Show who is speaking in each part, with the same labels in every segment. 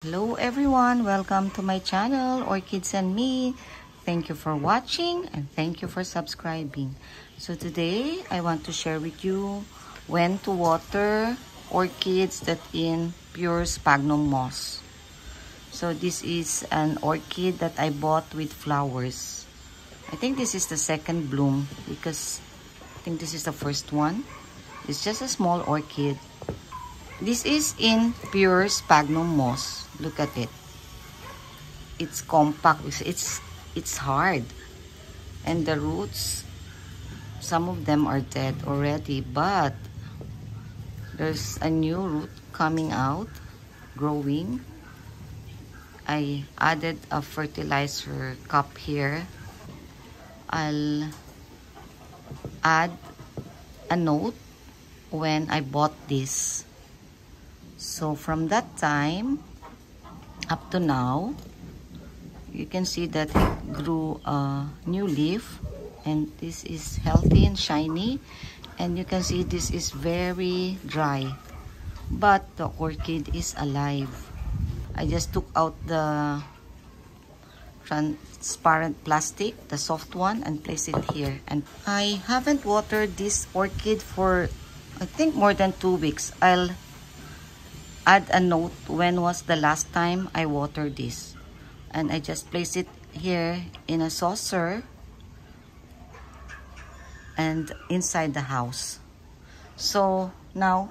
Speaker 1: Hello everyone, welcome to my channel Orchids and Me. Thank you for watching and thank you for subscribing. So today I want to share with you when to water orchids that in pure sphagnum moss. So this is an orchid that I bought with flowers. I think this is the second bloom because I think this is the first one. It's just a small orchid. This is in pure sphagnum moss. Look at it. It's compact. It's hard. And the roots, some of them are dead already, but there's a new root coming out, growing. I added a fertilizer cup here. I'll add a note when I bought this. So from that time up to now, you can see that it grew a new leaf, and this is healthy and shiny, and you can see this is very dry, but the orchid is alive. I just took out the transparent plastic, the soft one, and place it here. And I haven't watered this orchid for I think more than 2 weeks. I'll add a note when was the last time I watered this, and I just place it here in a saucer and inside the house. So now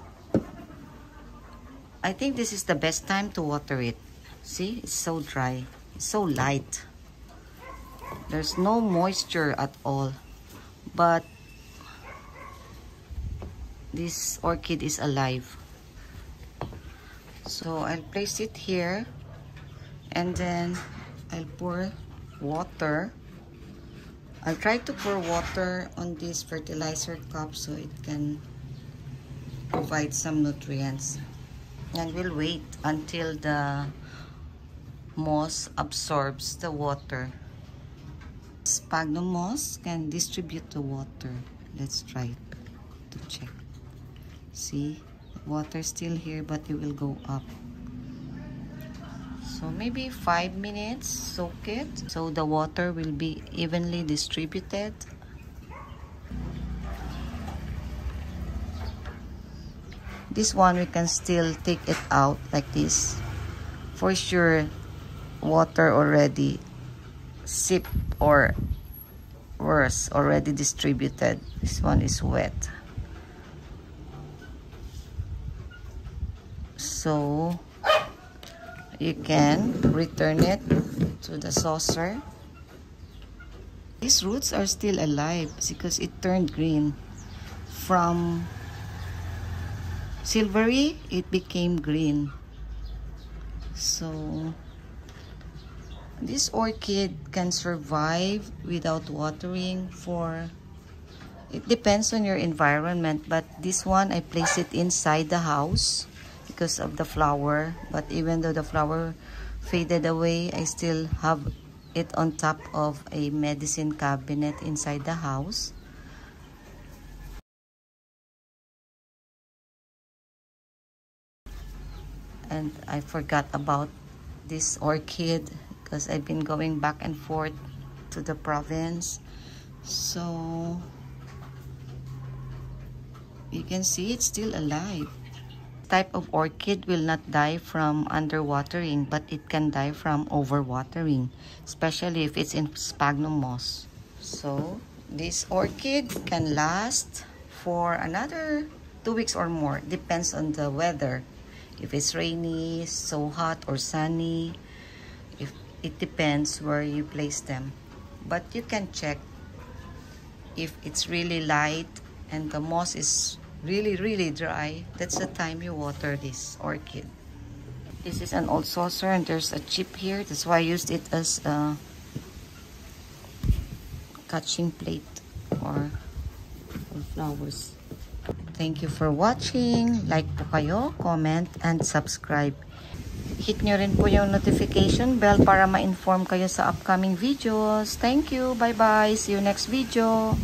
Speaker 1: I think this is the best time to water it. See, it's so dry, it's so light, there's no moisture at all, but this orchid is alive. So I'll place it here, and then I'll pour water. I'll try to pour water on this fertilizer cup so it can provide some nutrients. And we'll wait until the moss absorbs the water. Sphagnum moss can distribute the water. Let's try to check. See? Water still here, but it will go up. So maybe 5 minutes, soak it so the water will be evenly distributed. This one we can still take it out like this. For sure, water already sipped, or worse, already distributed. This one is wet. So you can return it to the saucer. These roots are still alive because it turned green. From silvery, it became green. So this orchid can survive without watering for, it depends on your environment, but this one I place it inside the house because of the flower. But even though the flower faded away, I still have it on top of a medicine cabinet inside the house. And I forgot about this orchid because I've been going back and forth to the province. So you can see it's still alive. Type of orchid will not die from underwatering, but it can die from overwatering, especially if it's in sphagnum moss. So this orchid can last for another 2 weeks or more, depends on the weather. If it's rainy, so hot, or sunny, if it depends where you place them. But you can check if it's really light and the moss is really dry, that's the time you water this orchid. This is an old saucer and there's a chip here, that's why I used it as a catching plate or flowers. Thank you for watching. Like po kayo, comment, and subscribe. Hit nyo rin po yung notification bell para ma-inform kayo sa upcoming videos. Thank you. Bye bye. See you next video.